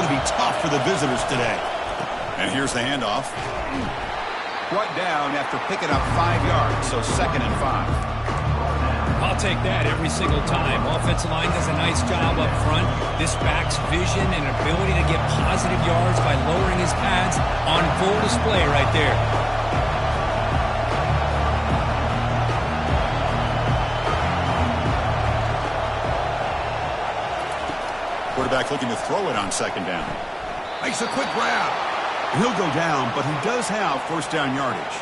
going to be tough for the visitors today. And here's the handoff. Brought down after picking up 5 yards, so 2nd and 5. I'll take that every single time. Offensive line does a nice job up front. This back's vision and ability to get positive yards by lowering his pads on full display right there. Quarterback looking to throw it on 2nd down. Makes a quick grab. He'll go down, but he does have 1st down yardage.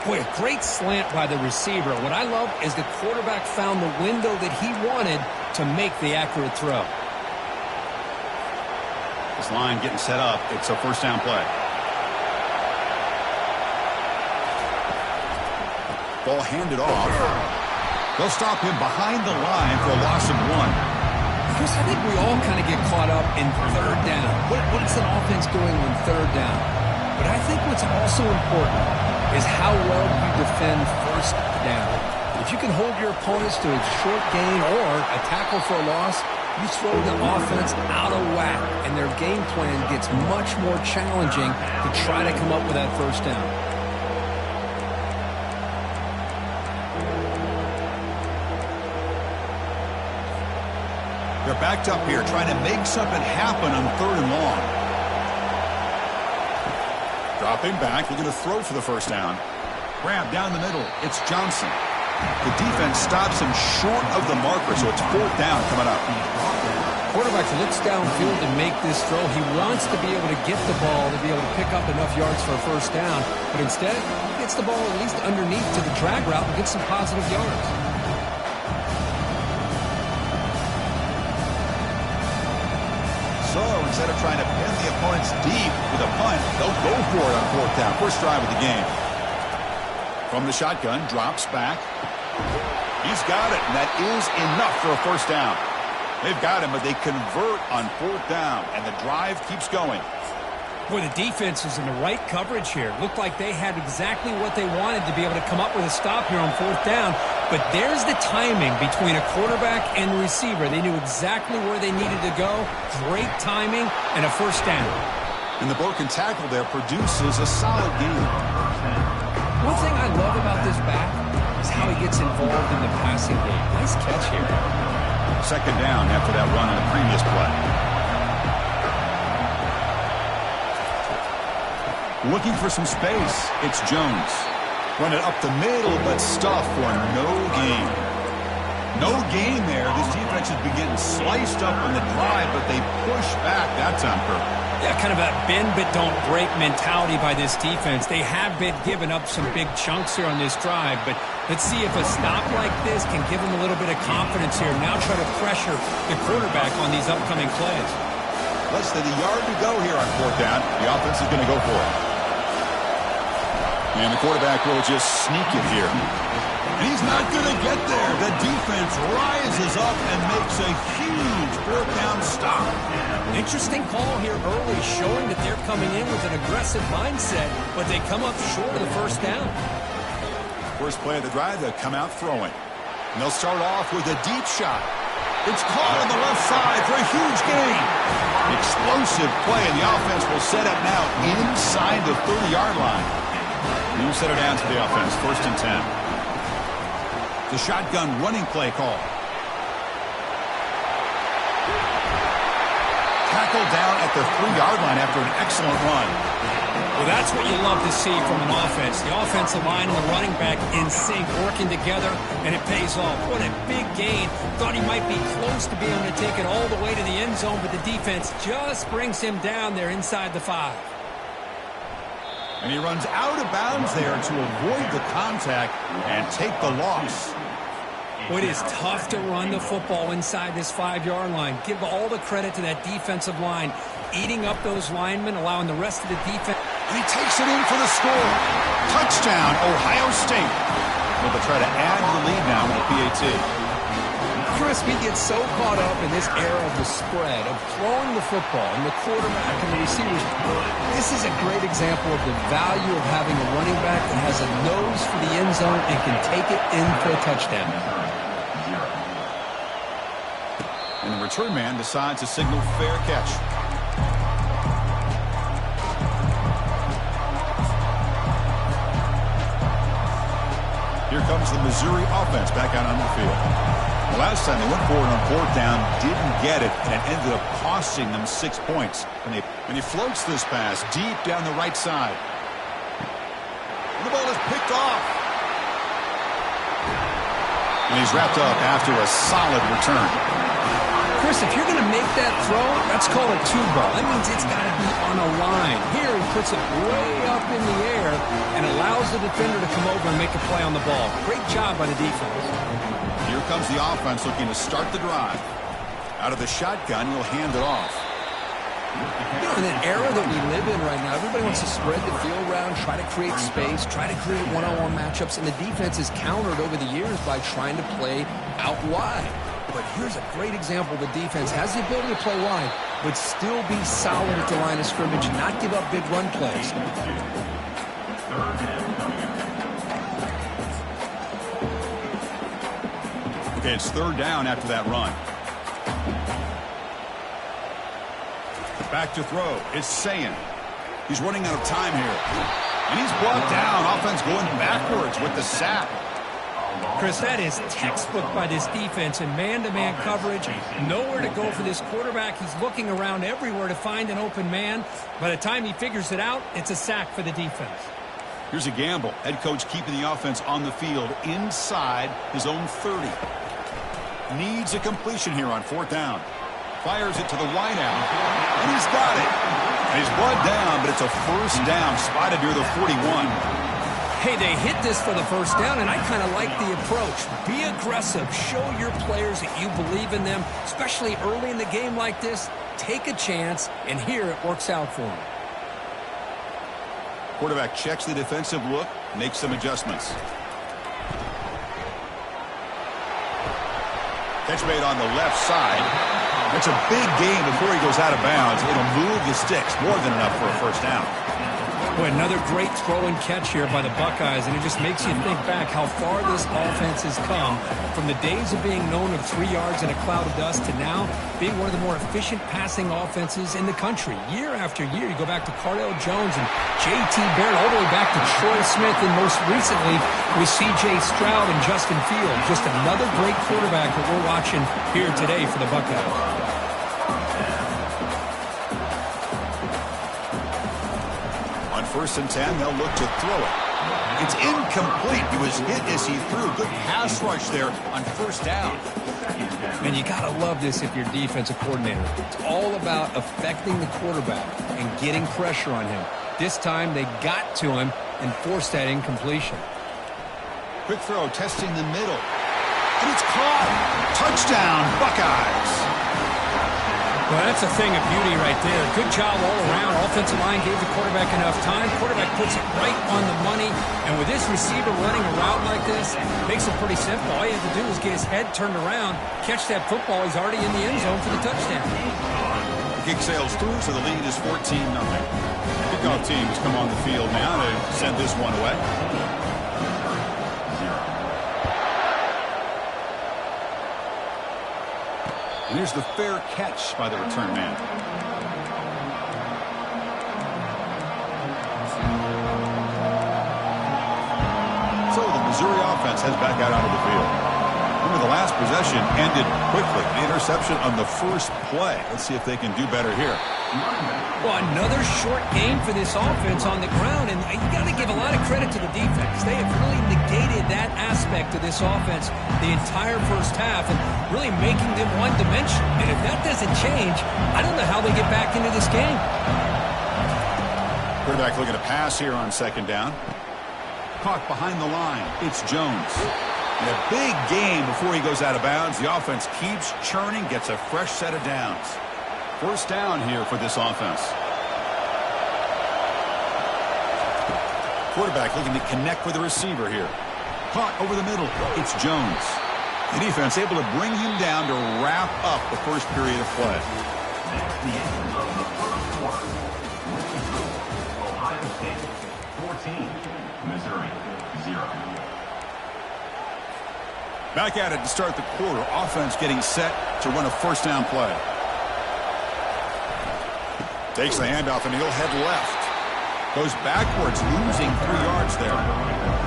Boy, a great slant by the receiver. What I love is the quarterback found the window that he wanted to make the accurate throw. This line getting set up. It's a 1st down play. Ball handed off. They'll stop him behind the line for a loss of 1. Chris, I think we all kind of get caught up in 3rd down. What is an offense doing when 3rd down? But I think what's also important is how well you defend 1st down. If you can hold your opponents to a short gain or a tackle for a loss, you throw the offense out of whack, and their game plan gets much more challenging to try to come up with that 1st down. They're backed up here trying to make something happen on 3rd and long. Dropping back, looking to throw for the 1st down. Grab down the middle. It's Johnson. The defense stops him short of the marker, so it's 4th down coming up. Quarterback looks downfield to make this throw. He wants to be able to get the ball to be able to pick up enough yards for a 1st down, but instead, he gets the ball at least underneath to the drag route and gets some positive yards. So instead of trying to pin the opponents deep with a punt, they'll go for it on 4th down. 1st drive of the game. From the shotgun, drops back. He's got it, and that is enough for a 1st down. They've got him, but they convert on 4th down, and the drive keeps going. Boy, the defense is in the right coverage here. Looked like they had exactly what they wanted to be able to come up with a stop here on 4th down. But there's the timing between a quarterback and the receiver. They knew exactly where they needed to go. Great timing and a 1st down. And the broken tackle there produces a solid game. One thing I love about this back is how he gets involved in the passing game. Nice catch here. 2nd down after that run on the previous play. Looking for some space. It's Jones. Run it up the middle, but stuff for no gain. No gain there. This defense has been getting sliced up on the drive, but they push back that time, Kirk. Yeah, kind of a bend but don't break mentality by this defense. They have been giving up some big chunks here on this drive, but let's see if a stop like this can give them a little bit of confidence here. Now try to pressure the quarterback on these upcoming plays. Less than a yard to go here on 4th down. The offense is going to go for it. And the quarterback will just sneak it here. And he's not going to get there. The defense rises up and makes a huge 4th down stop. Interesting call here early, showing that they're coming in with an aggressive mindset, but they come up short of the 1st down. First play of the drive, they'll come out throwing. And they'll start off with a deep shot. It's caught on the left side for a huge gain. Explosive play, and the offense will set up now inside the 30-yard line. New center down to the offense, 1st and 10. The shotgun running play call. Tackled down at the 3-yard line after an excellent run. Well, that's what you love to see from an offense. The offensive line and the running back in sync, working together, and it pays off. What a big gain. Thought he might be close to being able to take it all the way to the end zone, but the defense just brings him down there inside the 5. And he runs out of bounds there to avoid the contact and take the loss. Well, it is tough to run the football inside this 5-yard line. Give all the credit to that defensive line, eating up those linemen, allowing the rest of the defense. And he takes it in for the score. Touchdown, Ohio State. Well, they'll try to add to the lead now with the PAT. Chris, we get so caught up in this era of the spread, of throwing the football, and the quarterback and the receivers. This is a great example of the value of having a running back that has a nose for the end zone and can take it in for a touchdown. And the return man decides to signal fair catch. Missouri offense back out on the field. The last time they went for it on fourth down, didn't get it, and it ended up costing them 6 points. And he floats this pass deep down the right side. And the ball is picked off. And he's wrapped up after a solid return. Chris, if you're going to make that throw, let's call it two ball. That means it's got to be on a line. Here he puts it way up in the air and allows the defender to come over and make a play on the ball. Great job by the defense. Here comes the offense looking to start the drive. Out of the shotgun, he'll hand it off. You know, in an era that we live in right now, everybody wants to spread the field around, try to create space, try to create one-on-one matchups, and the defense is countered over the years by trying to play out wide. But here's a great example. The defense has the ability to play wide, but still be solid at the line of scrimmage, not give up big run plays. Okay, it's third down after that run. Back to throw. It's Ncaa. He's running out of time here. And he's brought down. Offense going backwards with the sack. Chris, that is textbook by this defense in man-to-man coverage. Nowhere to go for this quarterback. He's looking around everywhere to find an open man. By the time he figures it out, it's a sack for the defense. Here's a gamble. Head coach keeping the offense on the field inside his own 30. Needs a completion here on fourth down. Fires it to the wide out. And he's got it. And he's brought down, but it's a first down spotted near the 41. Hey, they hit this for the first down, and I kind of like the approach. Be aggressive. Show your players that you believe in them, especially early in the game like this. Take a chance, and here it works out for him. Quarterback checks the defensive look, makes some adjustments. Catch made on the left side. It's a big gain before he goes out of bounds. It'll move the sticks, more than enough for a first down. Boy, another great throw and catch here by the Buckeyes, and it just makes you think back how far this offense has come from the days of being known of 3 yards in a cloud of dust to now being one of the more efficient passing offenses in the country. Year after year, you go back to Cardale Jones and J.T. Barrett, all the way back to Troy Smith, and most recently with C.J. Stroud and Justin Fields. Just another great quarterback that we're watching here today for the Buckeyes. First and 10, they'll look to throw it. It's incomplete. He was hit as he threw. Good pass rush there on first down. And you got to love this if you're defensive coordinator. It's all about affecting the quarterback and getting pressure on him. This time they got to him and forced that incompletion. Quick throw, testing the middle. And it's caught. Touchdown, Buckeyes. Well, that's a thing of beauty right there. Good job all around. Offensive line gave the quarterback enough time. Quarterback puts it right on the money. And with this receiver running a route like this, makes it pretty simple. All you have to do is get his head turned around, catch that football. He's already in the end zone for the touchdown. The kick sails through, so the lead is 14-0. Kickoff team has come on the field now to send this one away. And here's the fair catch by the return man. So the Missouri offense heads back out onto the field. Remember, the last possession ended quickly. The interception on the first play. Let's see if they can do better here. Well, another short game for this offense on the ground, and you got to give a lot of credit to the defense. They have really negated that aspect of this offense the entire first half and really making them one-dimensional. And if that doesn't change, I don't know how they get back into this game. Quarterback looking to pass here on second down. Caught behind the line. It's Jones. And a big game before he goes out of bounds. The offense keeps churning, gets a fresh set of downs. First down here for this offense. Quarterback looking to connect with the receiver here. Caught over the middle. It's Jones. The defense able to bring him down to wrap up the first period of play. Ohio State 14, Missouri 0. Back at it to start the quarter. Offense getting set to run a first down play. Takes the handoff and he'll head left. Goes backwards, losing 3 yards there.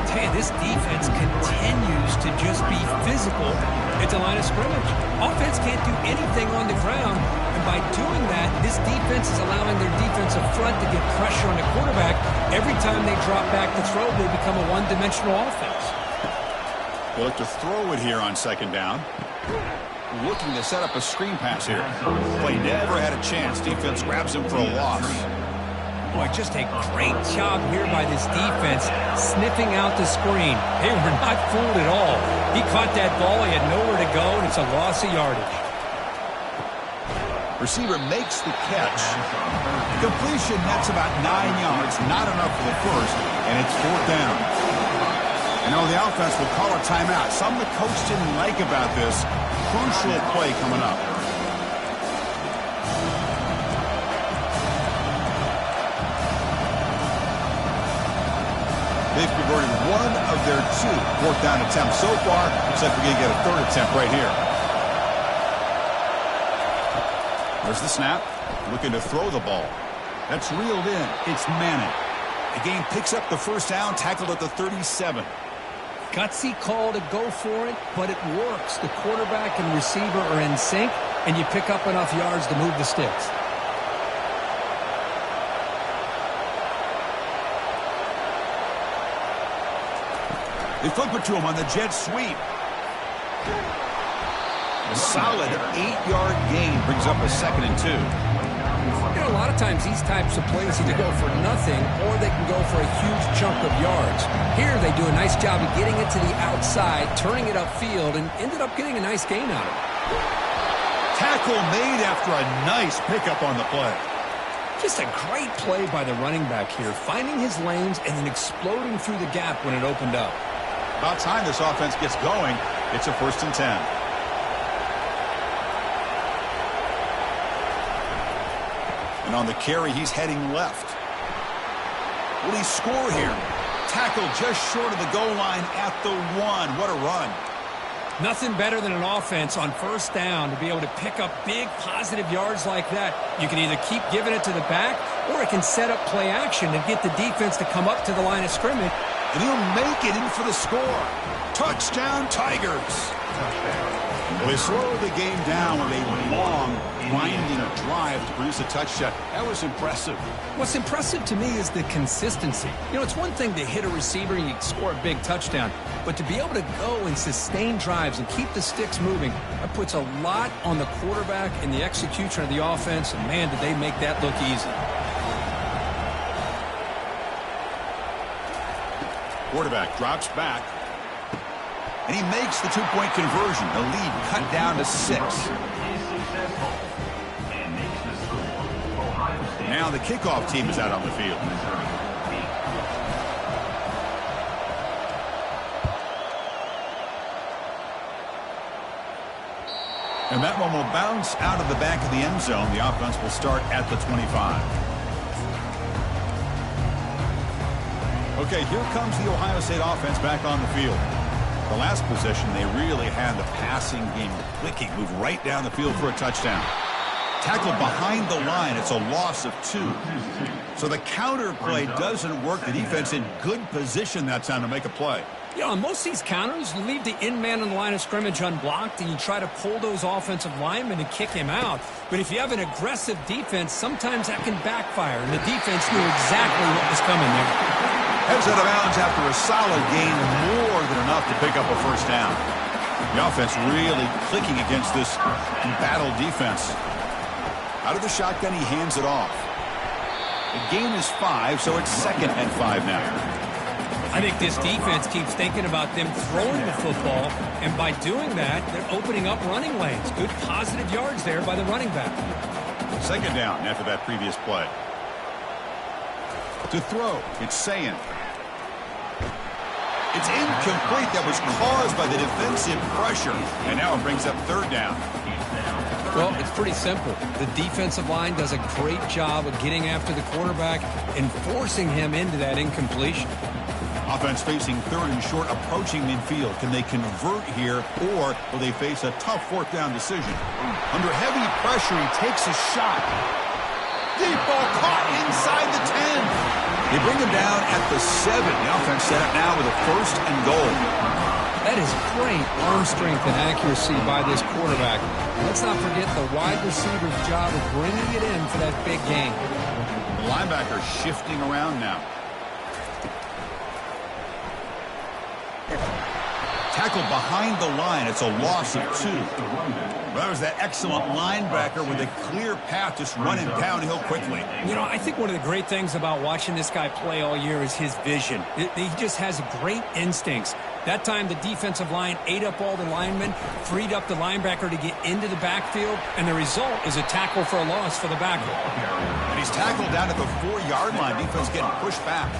Tell you, this defense continues to just be physical at the line of scrimmage. Offense can't do anything on the ground, and by doing that, this defense is allowing their defensive front to get pressure on the quarterback. Every time they drop back to throw, they become a one-dimensional offense. They look to throw it here on 2nd down. Looking to set up a screen pass here. Play never had a chance. Defense grabs him for a loss. Boy, just a great job here by this defense, sniffing out the screen. They were not fooled at all. He caught that ball, he had nowhere to go, and it's a loss of yardage. Receiver makes the catch. The completion nets about 9 yards, not enough for the first, and it's 4th down. You know, the offense will call a timeout. Something the coach didn't like about this. Crucial play coming up. They've converted 1 of their 2 4th down attempts so far. Looks like we're going to get a 3rd attempt right here. There's the snap. Looking to throw the ball. That's reeled in. It's Manning. The game picks up the 1st down, tackled at the 37. Gutsy call to go for it, but it works. The quarterback and receiver are in sync, and you pick up enough yards to move the sticks. They flip it to him on the jet sweep. A solid 8-yard gain brings up a 2nd and 2. You know, a lot of times these types of plays either go for nothing or they can go for a huge chunk of yards. Here they do a nice job of getting it to the outside, turning it upfield, and ended up getting a nice gain out of it. Tackle made after a nice pickup on the play. Just a great play by the running back here, finding his lanes and then exploding through the gap when it opened up. About time this offense gets going. It's a 1st and 10. And on the carry, he's heading left. Will he score here? Tackle just short of the goal line at the 1. What a run. Nothing better than an offense on 1st down to be able to pick up big positive yards like that. You can either keep giving it to the back, or it can set up play action and get the defense to come up to the line of scrimmage. And he'll make it in for the score. Touchdown, Tigers. Well, they slowed the game down with a long, winding drive to produce a touchdown. That was impressive. What's impressive to me is the consistency. You know, it's one thing to hit a receiver and you score a big touchdown, but to be able to go and sustain drives and keep the sticks moving, that puts a lot on the quarterback and the execution of the offense, and man, did they make that look easy. Quarterback drops back. And he makes the 2-point conversion. The lead cut down to 6. Now the kickoff team is out on the field. And that one will bounce out of the back of the end zone. The offense will start at the 25. Okay, here comes the Ohio State offense back on the field. The last possession, they really had the passing game clicking, moved right down the field for a touchdown. Tackled behind the line, it's a loss of 2. So the counter play doesn't work. The defense in good position that time to make a play. You know, on most of these counters, you leave the in-man on the line of scrimmage unblocked, and you try to pull those offensive linemen and kick him out. But if you have an aggressive defense, sometimes that can backfire, and the defense knew exactly what was coming there. Heads out of bounds after a solid gain, more than enough to pick up a 1st down. The offense really clicking against this embattled defense. Out of the shotgun, he hands it off. The gain is 5, so it's 2nd and 5 now. I think this defense keeps thinking about them throwing the football, and by doing that, they're opening up running lanes. Good positive yards there by the running back. 2nd down after that previous play. To throw, it's Ncaa. It's incomplete. That was caused by the defensive pressure. And now it brings up 3rd down. Well, it's pretty simple. The defensive line does a great job of getting after the quarterback and forcing him into that incompletion. Offense facing 3rd and short, approaching midfield. Can they convert here, or will they face a tough 4th down decision? Under heavy pressure, he takes a shot. Deep ball caught inside the 10. They bring him down at the 7. The offense set up now with a 1st and goal. That is great arm strength and accuracy by this quarterback. Let's not forget the wide receiver's job of bringing it in for that big game. The linebacker shifting around now. Tackled behind the line. It's a loss of 2. Well, that was that excellent linebacker with a clear path just running downhill quickly. You know, I think one of the great things about watching this guy play all year is his vision. He just has great instincts. That time, the defensive line ate up all the linemen, freed up the linebacker to get into the backfield, and the result is a tackle for a loss for the backer. And he's tackled down at the 4-yard line. Defense getting pushed back.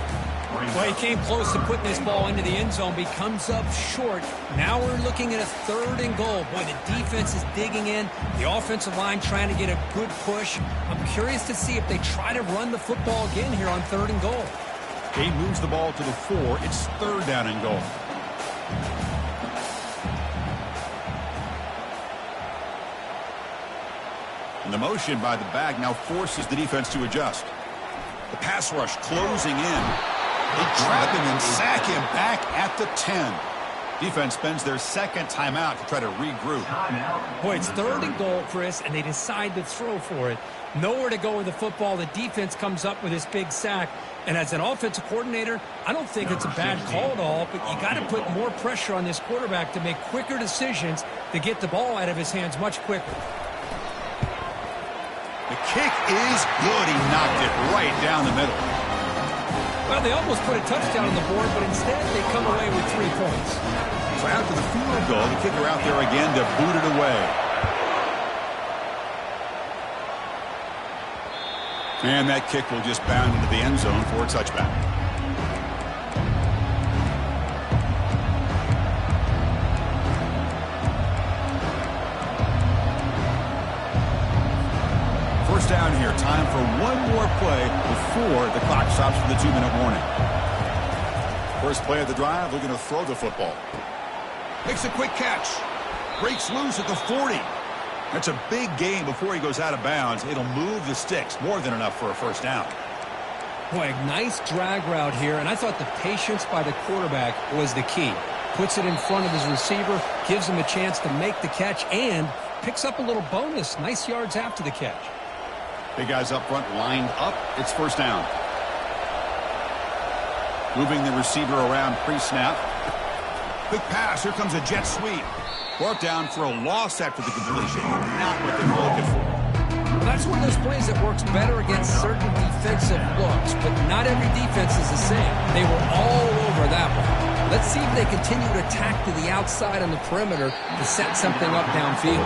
Well, he came close to putting this ball into the end zone, but he comes up short. Now we're looking at a 3rd and goal. Boy, the defense is digging in. The offensive line trying to get a good push. I'm curious to see if they try to run the football again here on 3rd and goal. He moves the ball to the 4. It's 3rd down and goal. And the motion by the back now forces the defense to adjust. The pass rush closing in. They trap him and sack him back at the 10. Defense spends their 2nd timeout to try to regroup. Boy, it's 3rd and goal, Chris, and they decide to throw for it. Nowhere to go with the football. The defense comes up with this big sack. And as an offensive coordinator, I don't think it's a bad call at all, but you got to put more pressure on this quarterback to make quicker decisions to get the ball out of his hands much quicker. The kick is good. He knocked it right down the middle. Well, they almost put a touchdown on the board, but instead they come away with 3 points. So after the field goal, the kicker out there again to boot it away. And that kick will just bound into the end zone for a touchback. First down here. Time for one more play before the clock stops for the 2-minute warning. First play of the drive, looking to throw the football. Makes a quick catch. Breaks loose at the 40. That's a big gain before he goes out of bounds. It'll move the sticks. More than enough for a first down. Boy, nice drag route here, and I thought the patience by the quarterback was the key. Puts it in front of his receiver, gives him a chance to make the catch, and picks up a little bonus. Nice yards after the catch. Big guys up front lined up. It's first down. Moving the receiver around pre-snap. Quick pass. Here comes a jet sweep. Brought down for a loss after the completion. Not what they were looking for. That's one of those plays that works better against certain defensive looks, but not every defense is the same. They were all over that one. Let's see if they continue to attack to the outside on the perimeter to set something up downfield.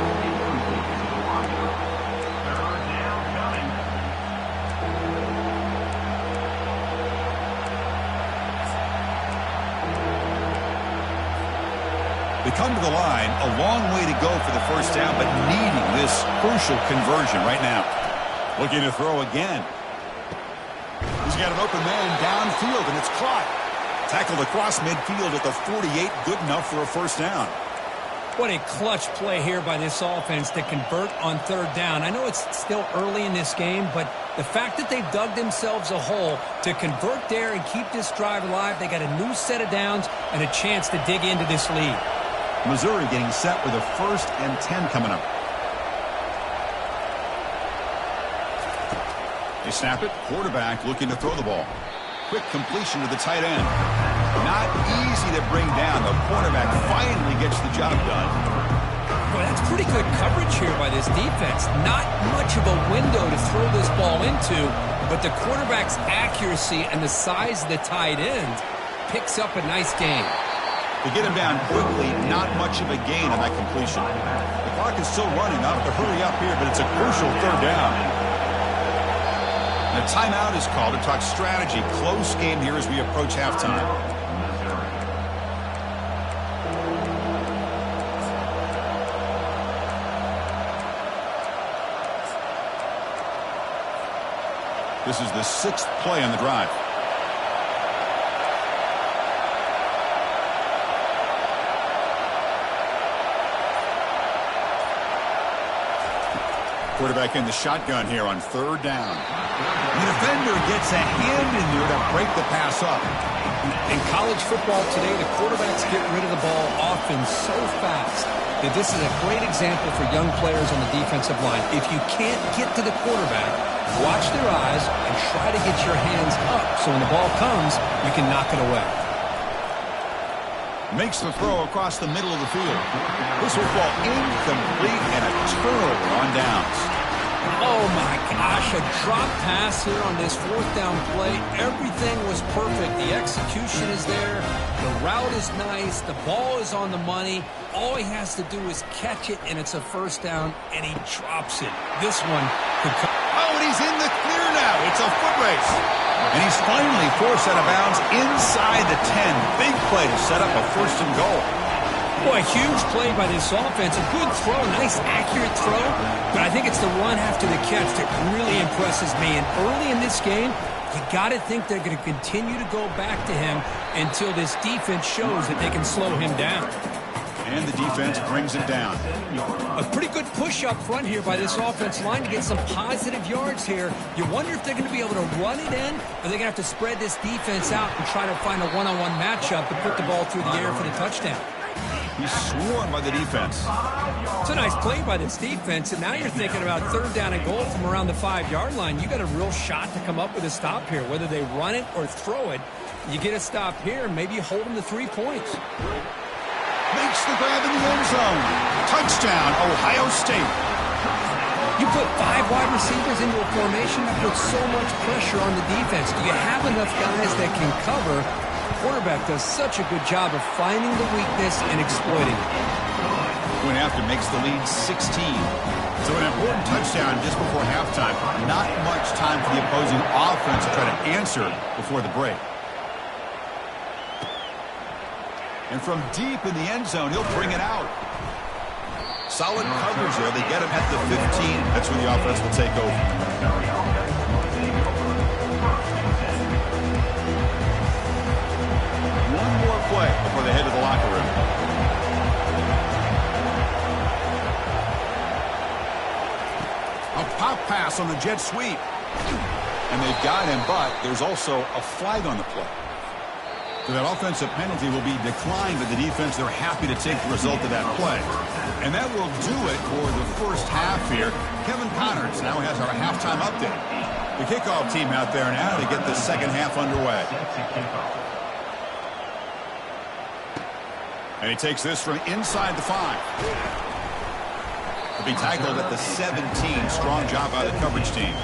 They come to the line, a long way to go for the first down, but needing this crucial conversion right now. Looking to throw again. He's got an open man downfield, and it's caught. Tackled across midfield at the 48, good enough for a first down. What a clutch play here by this offense to convert on 3rd down. I know it's still early in this game, but the fact that they've dug themselves a hole to convert there and keep this drive alive, they got a new set of downs and a chance to dig into this lead. Missouri getting set with a 1st and 10 coming up. They snap it. Quarterback looking to throw the ball. Quick completion to the tight end. Not easy to bring down. The cornerback finally gets the job done. Boy, that's pretty good coverage here by this defense. Not much of a window to throw this ball into, but the quarterback's accuracy and the size of the tight end picks up a nice gain. To get him down quickly, not much of a gain on that completion. The clock is still running. I'll have to hurry up here, but it's a crucial 3rd down. And a timeout is called to talk strategy. Close game here as we approach halftime. This is the 6th play on the drive. Quarterback in the shotgun here on third down. The defender gets a hand in there to break the pass up. In college football today, the quarterbacks get rid of the ball often so fast that this is a great example for young players on the defensive line. If you can't get to the quarterback, watch their eyes and try to get your hands up so when the ball comes, you can knock it away. Makes the throw across the middle of the field. This will fall incomplete and a turnover on downs. Oh my gosh, a drop pass here on this fourth down play. Everything was perfect. The execution is there. The route is nice. The ball is on the money. All he has to do is catch it, and it's a first down, and he drops it. This one could come. Oh, and he's in the clear now. It's a foot race. And he's finally forced out of bounds inside the 10. Big play to set up a first and goal. Boy, huge play by this offense. A good throw, nice accurate throw. But I think it's the run after the catch that really impresses me. And early in this game, you got to think they're going to continue to go back to him until this defense shows that they can slow him down. And the defense brings it down. A pretty good push up front here by this offensive line to get some positive yards here. You wonder if they're going to be able to run it in, or they're going to have to spread this defense out and try to find a one-on-one matchup to put the ball through the air for the touchdown. He's swarmed by the defense. It's a nice play by this defense, and now you're thinking about third down and goal from around the 5-yard line. You got a real shot to come up with a stop here, whether they run it or throw it. You get a stop here, maybe you hold them to 3 points. Makes the grab in the end zone. Touchdown, Ohio State. You put 5 wide receivers into a formation that puts so much pressure on the defense. Do you have enough guys that can cover? Quarterback does such a good job of finding the weakness and exploiting it. Going after makes the lead 16. So an important touchdown just before halftime. Not much time for the opposing offense to try to answer before the break. And from deep in the end zone, he'll bring it out. Solid coverage there. They get him at the 15. That's where the offense will take over. One more play before they head to the locker room. A pop pass on the jet sweep. And they've got him, but there's also a flag on the play. So that offensive penalty will be declined by the defense. They're happy to take the result of that play. And that will do it for the first half here. Kevin Connors now has our halftime update. The kickoff team out there now to get the second half underway. And he takes this from inside the 5. He'll be tackled at the 17. Strong job by the coverage team.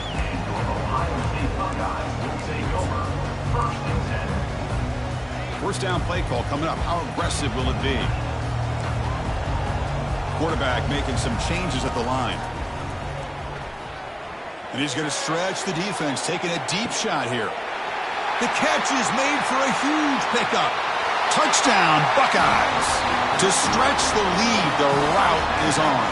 First down play call coming up. How aggressive will it be? Quarterback making some changes at the line. And he's going to stretch the defense, taking a deep shot here. The catch is made for a huge pickup. Touchdown, Buckeyes. To stretch the lead, the route is on.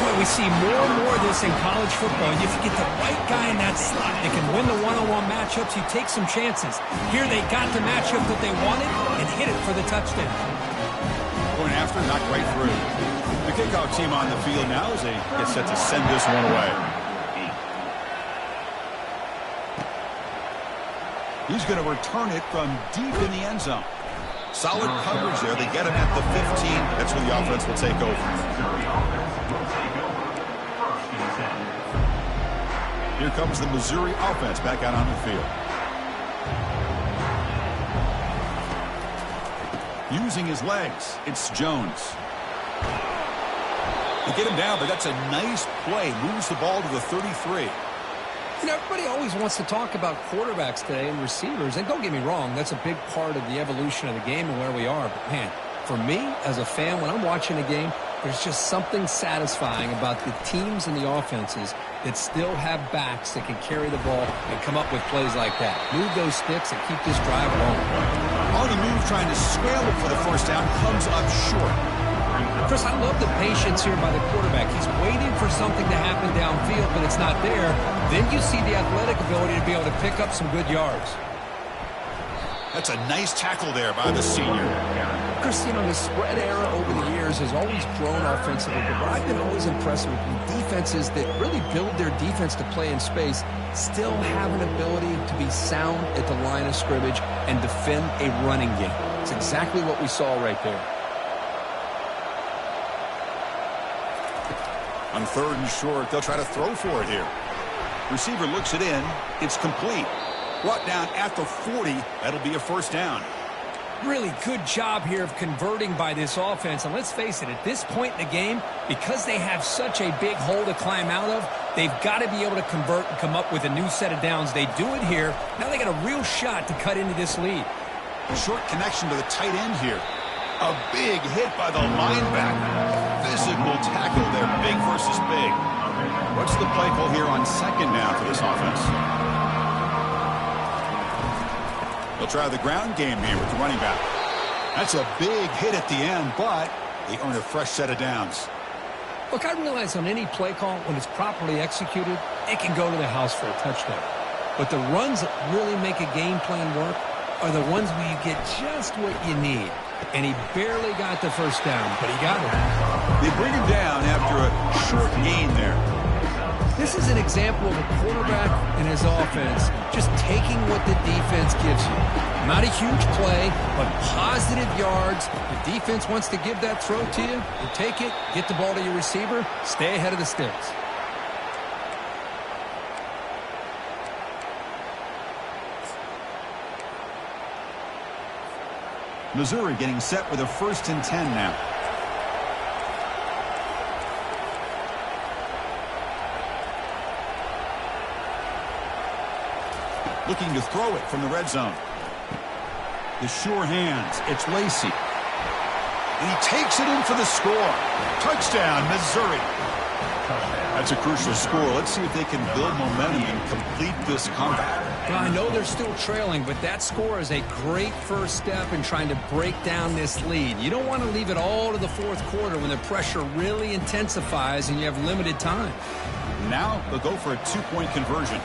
Boy, we see more and more of this in college football. If you get the right guy in that slot, they can win the one-on-one matchups. You take some chances. Here they got the matchup that they wanted and hit it for the touchdown. Going after, not right through. The kickoff team on the field now as they get set to send this one away. He's going to return it from deep in the end zone. Solid coverage there. They get him at the 15. That's where the offense will take over. Here comes the Missouri offense back out on the field. Using his legs, it's Jones. They get him down, but that's a nice play. Moves the ball to the 33. You know, everybody always wants to talk about quarterbacks today and receivers. And don't get me wrong, that's a big part of the evolution of the game and where we are. But, man, for me as a fan, when I'm watching a game, there's just something satisfying about the teams and the offenses that still have backs that can carry the ball and come up with plays like that. Move those sticks and keep this drive going. On the move, trying to scramble for the first down, comes up short. Chris, I love the patience here by the quarterback. He's waiting for something to happen downfield, but it's not there. Then you see the athletic ability to be able to pick up some good yards. That's a nice tackle there by the senior. Chris, you know, the spread era over the years has always grown offensively, but what I've been always impressed with defenses that really build their defense to play in space still have an ability to be sound at the line of scrimmage and defend a running game. It's exactly what we saw right there. On 3rd and short, they'll try to throw for it here. Receiver looks it in. It's complete. Brought down at the 40. That'll be a first down. Really good job here of converting by this offense. And let's face it, at this point in the game, because they have such a big hole to climb out of, they've got to be able to convert and come up with a new set of downs. They do it here. Now they got a real shot to cut into this lead. Short connection to the tight end here. A big hit by the linebacker. Physical tackle there, big versus big. What's the play call here on 2nd down for this offense? They'll try the ground game here with the running back. That's a big hit at the end, but they earn a fresh set of downs. Look, I realize on any play call, when it's properly executed, it can go to the house for a touchdown. But the runs that really make a game plan work are the ones where you get just what you need. And he barely got the first down, but he got it. They bring him down after a short gain there. This is an example of a quarterback and his offense just taking what the defense gives you. Not a huge play, but positive yards. The defense wants to give that throw to you. You take it, get the ball to your receiver, stay ahead of the sticks. Missouri getting set with a 1st and 10 now. Looking to throw it from the red zone. The sure hands. It's Lacey. And he takes it in for the score. Touchdown, Missouri. That's a crucial score. Let's see if they can build momentum and complete this comeback. Well, I know they're still trailing, but that score is a great first step in trying to break down this lead. You don't want to leave it all to the 4th quarter when the pressure really intensifies and you have limited time. Now they'll go for a 2-point conversion.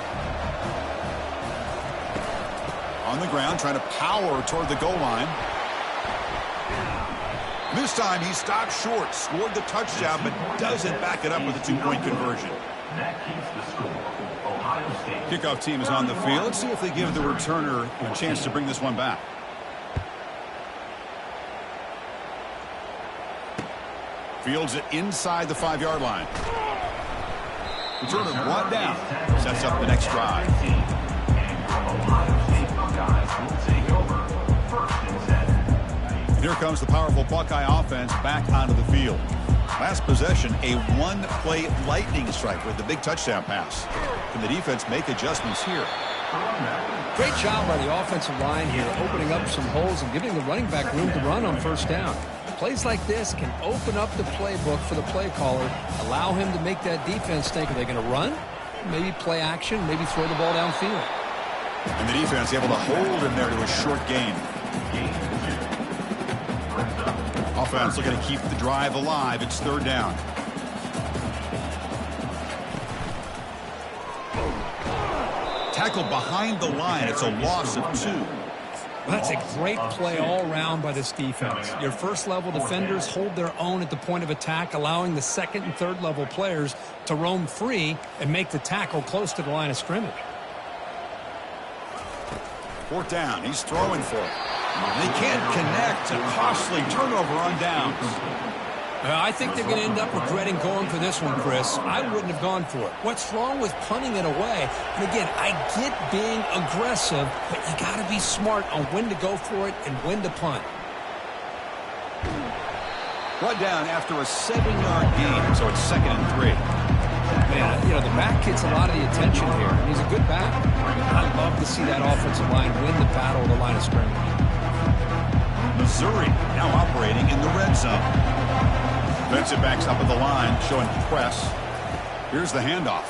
On the ground, trying to power toward the goal line. This time he stopped short, scored the touchdown, but doesn't back it up with a 2-point conversion. That keeps the score. Ohio State. Kickoff team is on the field. Let's see if they give the returner a chance to bring this one back. Fields it inside the 5-yard line. Returner brought down. Sets up the next drive. Ohio State Buckeyes will take over 1st and 10. And here comes the powerful Buckeye offense back onto the field. Last possession, a 1-play lightning strike with the big touchdown pass. Can the defense make adjustments here? Great job by the offensive line here, opening up some holes and giving the running back room to run on 1st down. Plays like this can open up the playbook for the play caller, allow him to make that defense think, are they going to run? Maybe play action, maybe throw the ball downfield. And the defense able to hold him there to a short gain. Offense looking to keep the drive alive. It's 3rd down. Tackled behind the line. It's a loss of 2. Well, that's a great play all around by this defense. Your first-level defenders hold their own at the point of attack, allowing the 2nd and 3rd-level players to roam free and make the tackle close to the line of scrimmage. 4th down. He's throwing for it. They can't connect. A costly turnover on downs. I think they're going to end up regretting going for this one, Chris. I wouldn't have gone for it. What's wrong with punting it away? And again, I get being aggressive, but you got to be smart on when to go for it and when to punt. Brought down after a 7-yard gain, so it's 2nd and 3. Man, you know, the back gets a lot of the attention here. He's a good back. I'd love to see that offensive line win the battle of the line of scrimmage. Missouri now operating in the red zone. Defensive backs up at the line, showing press. Here's the handoff.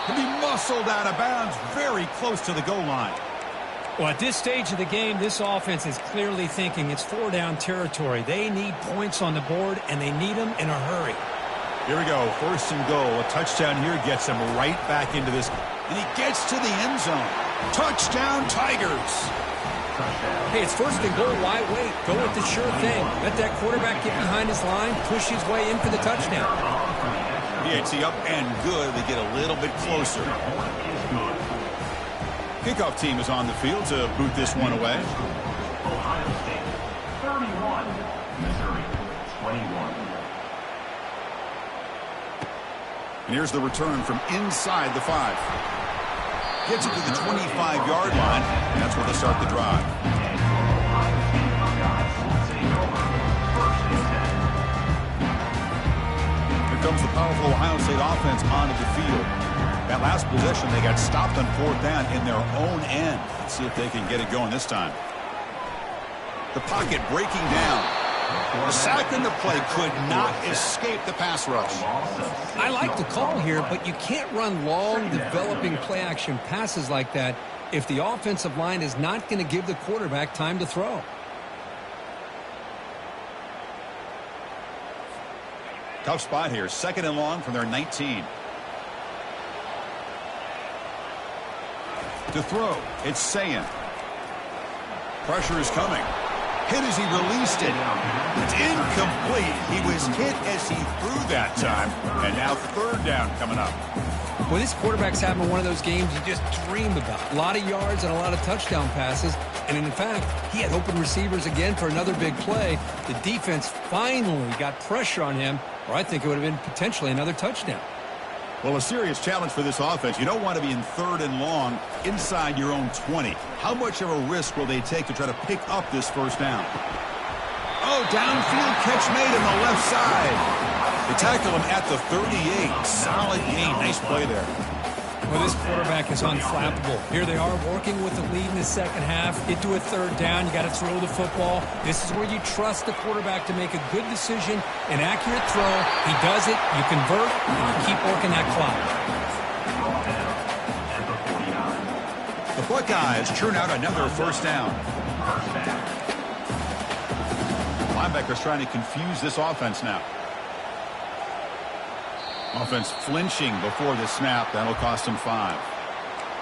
He'll be muscled out of bounds, very close to the goal line. Well, at this stage of the game, this offense is clearly thinking it's 4-down territory. They need points on the board, and they need them in a hurry. Here we go, 1st and goal. A touchdown here gets him right back into this. And he gets to the end zone. Touchdown, Tigers. Hey, it's first and goal. Why wait? Go with the sure thing. Let that quarterback get behind his line, push his way in for the touchdown. PAT up and good. They get a little bit closer. Kickoff team is on the field to boot this one away. Ohio State 31, Missouri 21. And here's the return from inside the 5. Gets it to the 25-yard line, and that's where they start the drive. Here comes the powerful Ohio State offense onto the field. That last possession, they got stopped on 4th down in their own end. Let's see if they can get it going this time. The pocket breaking down. The sack in the play could not escape the pass rush. I like the call here, but you can't run long, developing play-action passes like that if the offensive line is not going to give the quarterback time to throw. Tough spot here. 2nd and long from their 19. To throw, it's Ncaa. Pressure is coming. Hit as he released it. It's incomplete. He was hit as he threw that time. And now 3rd down coming up. Well, this quarterback's having one of those games you just dream about. A lot of yards and a lot of touchdown passes. And in fact, he had open receivers again for another big play. The defense finally got pressure on him, or I think it would have been potentially another touchdown. Well, a serious challenge for this offense. You don't want to be in 3rd and long inside your own 20. How much of a risk will they take to try to pick up this 1st down? Oh, downfield catch made on the left side. They tackle him at the 38. Solid gain. Nice play there. Well, this quarterback is unflappable. Here they are working with the lead in the 2nd half. Get to a 3rd down. You got to throw the football. This is where you trust the quarterback to make a good decision, an accurate throw. He does it. You convert, and you keep working that clock. The Buckeyes churn out another 1st down. Linebackers trying to confuse this offense now. Offense flinching before the snap. That'll cost him 5.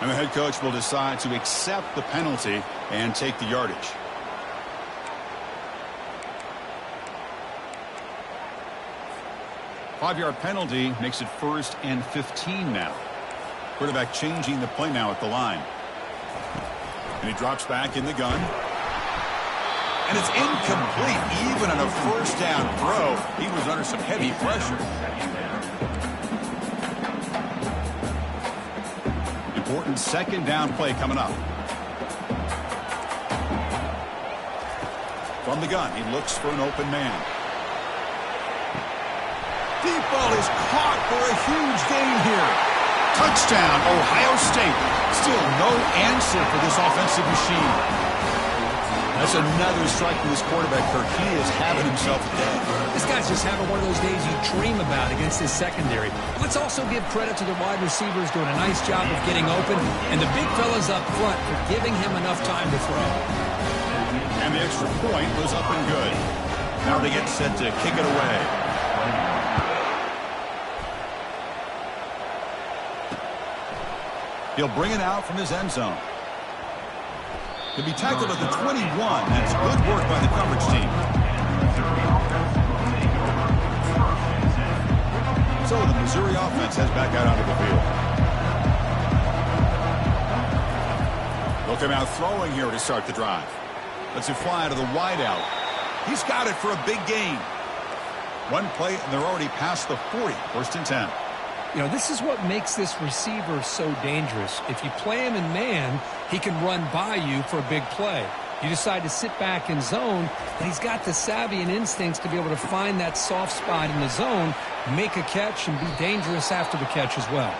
And the head coach will decide to accept the penalty and take the yardage. Five-yard penalty makes it 1st and 15 now. Quarterback changing the play now at the line. And he drops back in the gun. And it's incomplete. Even on a 1st down throw, he was under some heavy pressure. Important 2nd down play coming up. From the gun, he looks for an open man. Deep ball is caught for a huge gain here. Touchdown, Ohio State. Still no answer for this offensive machine. That's another strike from this quarterback, Kirk. He is having himself a day. This guy's just having one of those days you dream about against his secondary. Let's also give credit to the wide receivers doing a nice job of getting open, and the big fellas up front for giving him enough time to throw. And the extra point was up and good. Now they get set to kick it away. He'll bring it out from his end zone. To be tackled at the 21. That's good work by the coverage team. So the Missouri offense heads back out onto the field. They'll come out throwing here to start the drive. Let's it fly to the wideout. He's got it for a big gain. One play, and they're already past the 40. 1st and 10. You know, this is what makes this receiver so dangerous. If you play him in man, he can run by you for a big play. You decide to sit back in zone, and he's got the savvy and instincts to be able to find that soft spot in the zone, make a catch, and be dangerous after the catch as well.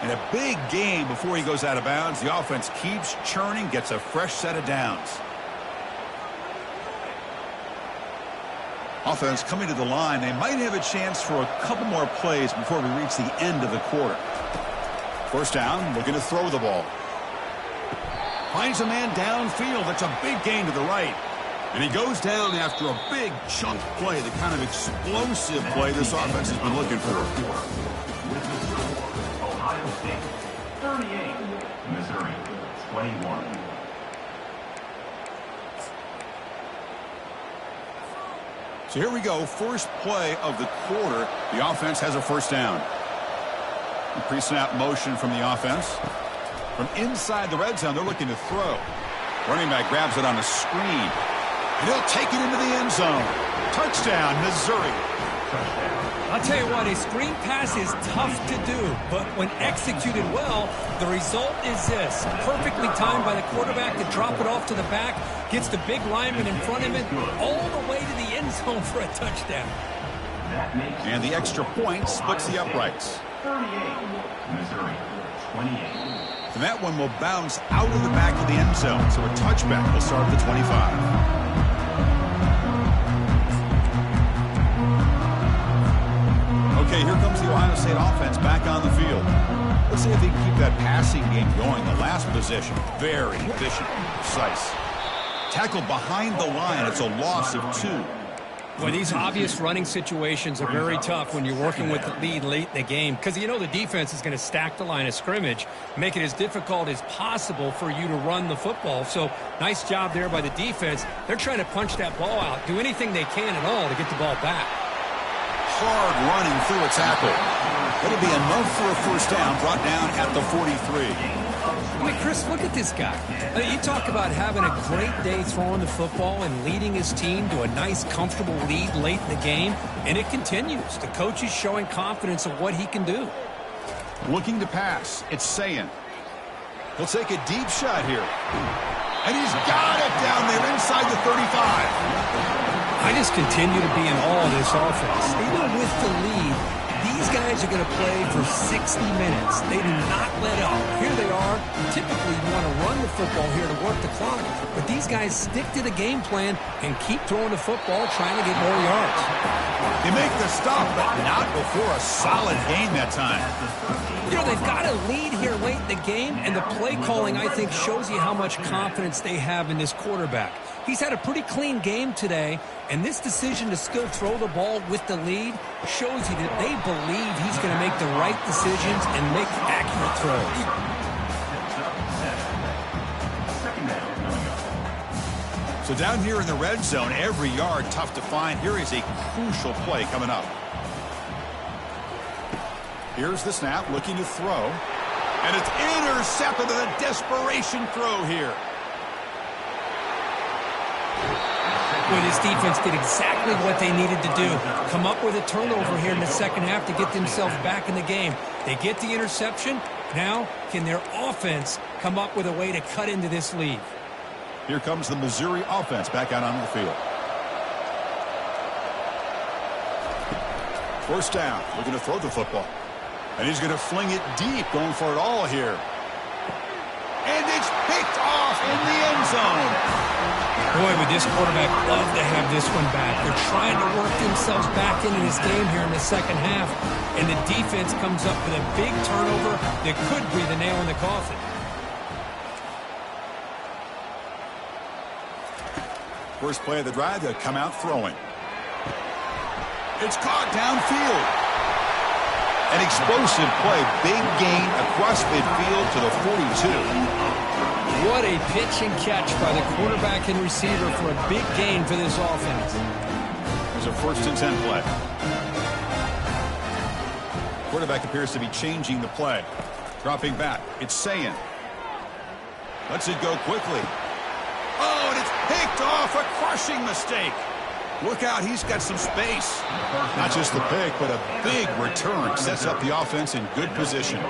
And a big gain before he goes out of bounds. The offense keeps churning, gets a fresh set of downs. Offense coming to the line. They might have a chance for a couple more plays before we reach the end of the quarter. 1st down, looking to throw the ball. Finds a man downfield. That's a big gain to the right. And he goes down after a big chunk play, the kind of explosive play this offense has been looking for. Ohio State 38, Missouri 21. So here we go. First play of the quarter. The offense has a first down. Pre-snap motion from the offense. From inside the red zone, they're looking to throw. Running back grabs it on the screen. And he'll take it into the end zone. Touchdown, Missouri. I'll tell you what, a screen pass is tough to do, but when executed well, the result is this. Perfectly timed by the quarterback to drop it off to the back, gets the big lineman in front of him, all the way to the end zone for a touchdown. And the extra point splits the uprights. 38, Missouri, 28. And that one will bounce out of the back of the end zone, so a touchback will start at the 25. Okay, here comes the Ohio State offense back on the field. Let's see if they can keep that passing game going. The last possession, very efficient, precise. Tackled behind the line. It's a loss of 2. Boy, these obvious running situations are very tough when you're working with the lead late in the game because you know the defense is going to stack the line of scrimmage, make it as difficult as possible for you to run the football. So nice job there by the defense. They're trying to punch that ball out, do anything they can at all to get the ball back. Hard running through a tackle. It'll be enough for a first down, brought down at the 43. I mean, Chris, look at this guy. I mean, you talk about having a great day throwing the football and leading his team to a nice, comfortable lead late in the game, and it continues. The coach is showing confidence of what he can do. Looking to pass. It's Ncaa. He'll take a deep shot here. And he's got it down there inside the 35. I just continue to be in awe of this offense. Even with the lead, these guys are going to play for 60 minutes. They do not let up. Here they are. Typically, you want to run the football here to work the clock. But these guys stick to the game plan and keep throwing the football, trying to get more yards. They make the stop, but not before a solid gain that time. You know, they've got a lead here late in the game, and the play calling, I think, shows you how much confidence they have in this quarterback. He's had a pretty clean game today, and this decision to still throw the ball with the lead shows you that they believe he's going to make the right decisions and make accurate throws. So down here in the red zone, every yard tough to find. Here is a crucial play coming up. Here's the snap, looking to throw. And it's intercepted in a desperation throw here. Boy, this defense did exactly what they needed to do. Come up with a turnover here in the second half to get themselves back in the game. They get the interception. Now, can their offense come up with a way to cut into this lead? Here comes the Missouri offense back out on the field. First down. Looking to throw the football. And he's going to fling it deep, going for it all here. And it's picked off in the end zone. Boy, would this quarterback love to have this one back. They're trying to work themselves back into this game here in the second half. And the defense comes up with a big turnover that could be the nail in the coffin. First play of the drive, they'll come out throwing. It's caught downfield. An explosive play, big gain across midfield to the 42. What a pitch and catch by the quarterback and receiver for a big gain for this offense. There's a 1st and 10 play. Quarterback appears to be changing the play. Dropping back. It's Ncaa. Lets it go quickly. Oh, and it's picked off. A crushing mistake. Look out, he's got some space. Not just the pick, but a big return. Sets up the offense in good position.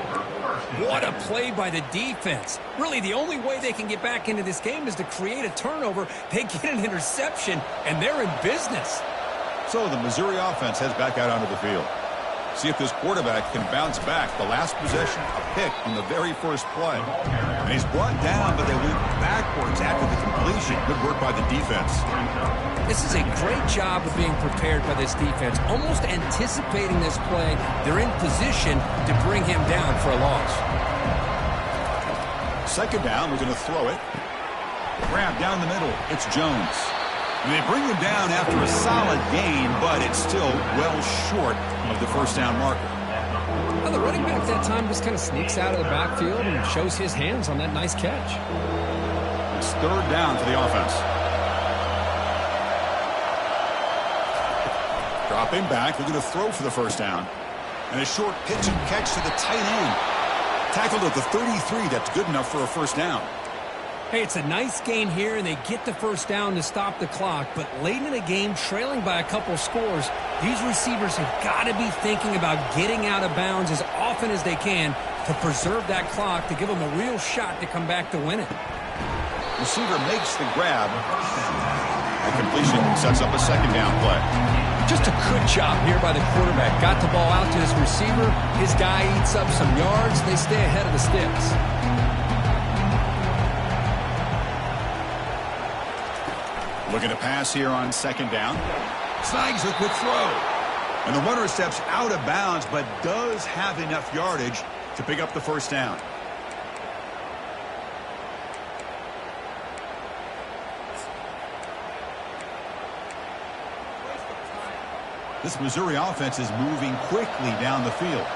What a play by the defense. Really, the only way they can get back into this game is to create a turnover. They get an interception, and they're in business. So the Missouri offense heads back out onto the field. See if this quarterback can bounce back. The last possession, a pick on the very first play. And he's brought down, but they went backwards after the completion. Good work by the defense. This is a great job of being prepared by this defense. Almost anticipating this play, they're in position to bring him down for a loss. Second down, we're going to throw it. Grab down the middle. It's Jones. And they bring him down after a solid gain, but it's still well short of the first down marker. Well, the running back that time just kind of sneaks out of the backfield and shows his hands on that nice catch. It's third down for the offense. Dropping back, looking to throw for the first down. And a short pitch and catch to the tight end. Tackled at the 33. That's good enough for a first down. Hey, it's a nice gain here, and they get the first down to stop the clock. But late in the game, trailing by a couple scores, these receivers have got to be thinking about getting out of bounds as often as they can to preserve that clock, to give them a real shot to come back to win it. Receiver makes the grab. That completion sets up a second down play. Just a good job here by the quarterback. Got the ball out to his receiver. His guy eats up some yards. They stay ahead of the sticks. Looking to pass here on second down. Snags a quick throw. And the runner steps out of bounds, but does have enough yardage to pick up the first down. This Missouri offense is moving quickly down the field.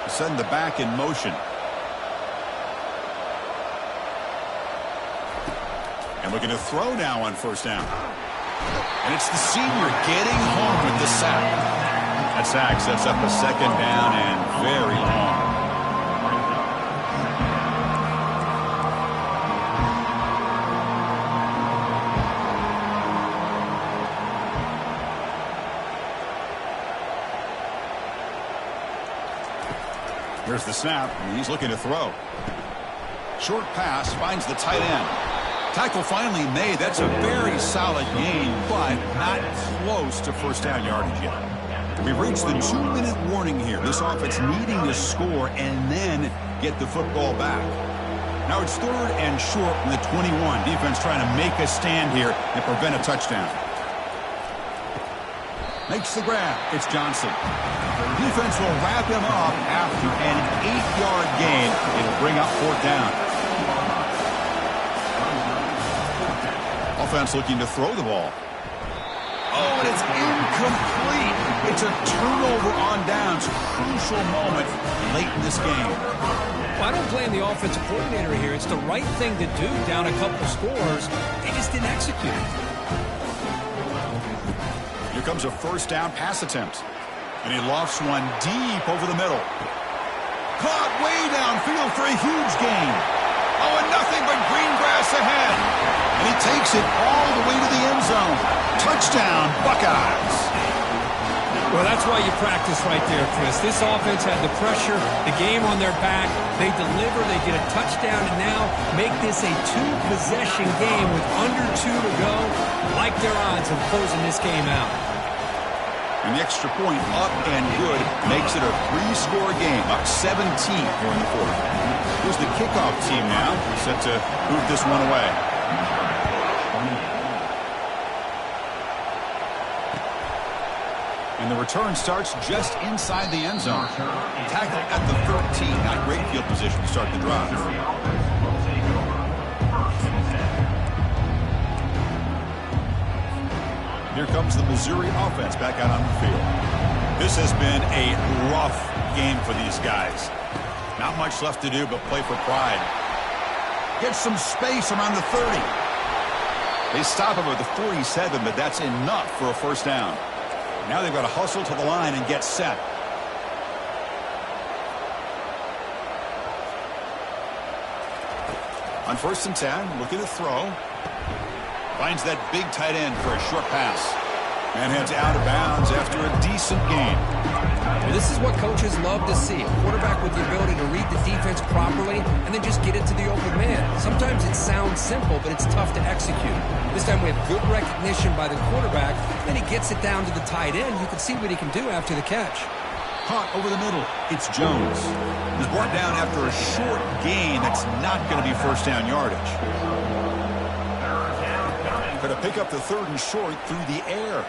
Send the back in motion. And looking to throw now on first down. And it's the senior getting home with the sack. That sack sets up a second down and very long. Here's the snap, and he's looking to throw. Short pass finds the tight end. Tackle finally made. That's a very solid gain, but not close to first down yardage yet. We've reached the 2-minute warning here. This offense needing to score and then get the football back. Now it's third and short from the 21. Defense trying to make a stand here and prevent a touchdown. Makes the grab. It's Johnson. Defense will wrap him up after an 8-yard gain. It'll bring up fourth down. Offense looking to throw the ball. Oh, and it's incomplete. It's a turnover on downs. Crucial moment late in this game. Well, I don't blame the offensive coordinator here. It's the right thing to do down a couple scores. They just didn't execute. Here comes a first down pass attempt. And he lofts one deep over the middle. Caught way downfield for a huge gain. Oh, and nothing but green grass ahead. And he takes it all the way to the end zone. Touchdown, Buckeyes. Well, that's why you practice right there, Chris. This offense had the pressure, the game on their back. They deliver, they get a touchdown, and now make this a 2-possession game with under 2 to go. Like their odds of closing this game out. And the extra point up and good makes it a 3-score game, up 17 here in the fourth. Here's the kickoff team now, set to move this one away. And the return starts just inside the end zone. Tackled at the 13. Not great field position to start the drive. Here comes the Missouri offense back out on the field. This has been a rough game for these guys. Not much left to do but play for pride. Get some space around the 30. They stop him at the 47, but that's enough for a first down. Now they've got to hustle to the line and get set. On 1st and 10, looking to throw. Finds that big tight end for a short pass. And heads out of bounds after a decent gain. Well, this is what coaches love to see. A quarterback with the ability to read the defense properly and then just get it to the open man. Sometimes it sounds simple, but it's tough to execute. This time we have good recognition by the quarterback. Then he gets it down to the tight end. You can see what he can do after the catch. Caught over the middle. It's Jones. He's brought down after a short gain that's not going to be first down yardage. Going to pick up the 3rd and short through the air.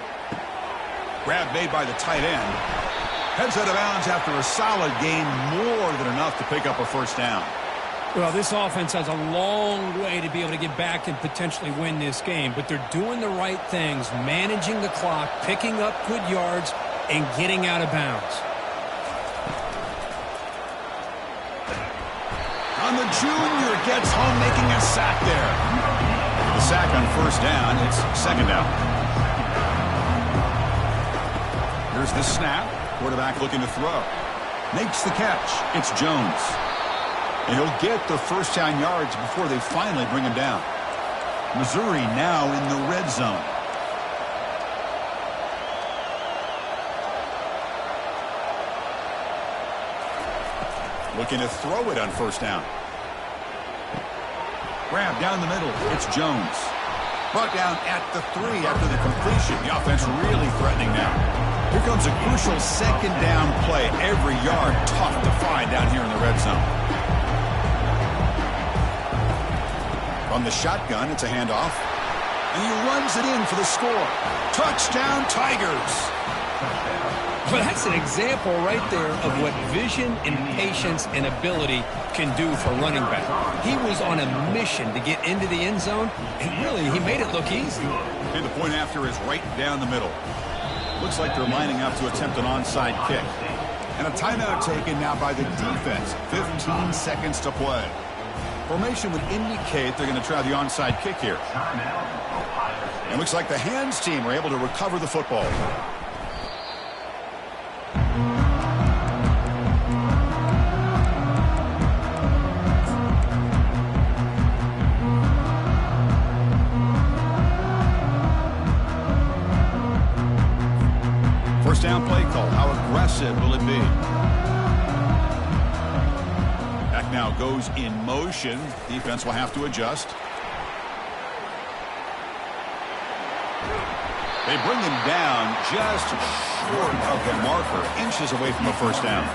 Grab made by the tight end. Heads out of bounds after a solid gain, more than enough to pick up a first down. Well, this offense has a long way to be able to get back and potentially win this game, but they're doing the right things, managing the clock, picking up good yards, and getting out of bounds. and the junior gets home, making a sack there. The sack on first down. It's second down. Here's the snap. Quarterback looking to throw. Makes the catch. It's Jones. And he'll get the first down yards before they finally bring him down. Missouri now in the red zone. Looking to throw it on first down. Grab down the middle. It's Jones. Brought down at the 3 after the completion. The offense really threatening now. Here comes a crucial second down play. Every yard tough to find down here in the red zone. From the shotgun, it's a handoff. And he runs it in for the score. Touchdown, Tigers. Well, that's an example right there of what vision and patience and ability can do for running back. He was on a mission to get into the end zone, and really, he made it look easy. And the point after is right down the middle. Looks like they're lining up to attempt an onside kick. And a timeout taken now by the defense. 15 seconds to play. Formation would indicate they're going to try the onside kick here. And looks like the hands team are able to recover the football. First down play call. How aggressive will it be? Back now goes in motion. Defense will have to adjust. They bring him down just short of the marker, inches away from a first down.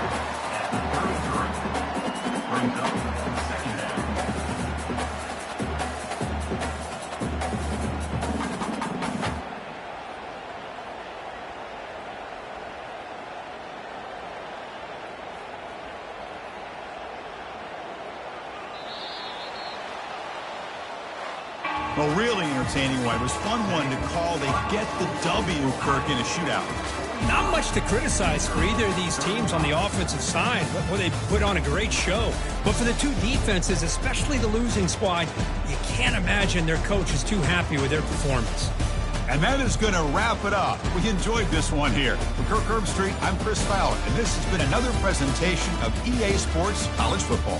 Well, really entertaining one. It was fun one to call. They get the W, Kirk, in a shootout. Not much to criticize for either of these teams on the offensive side. Well, they put on a great show. But for the two defenses, especially the losing squad, you can't imagine their coach is too happy with their performance. And that is going to wrap it up. We enjoyed this one here. For Kirk Herbstreit, I'm Chris Fowler, and this has been another presentation of EA Sports College Football.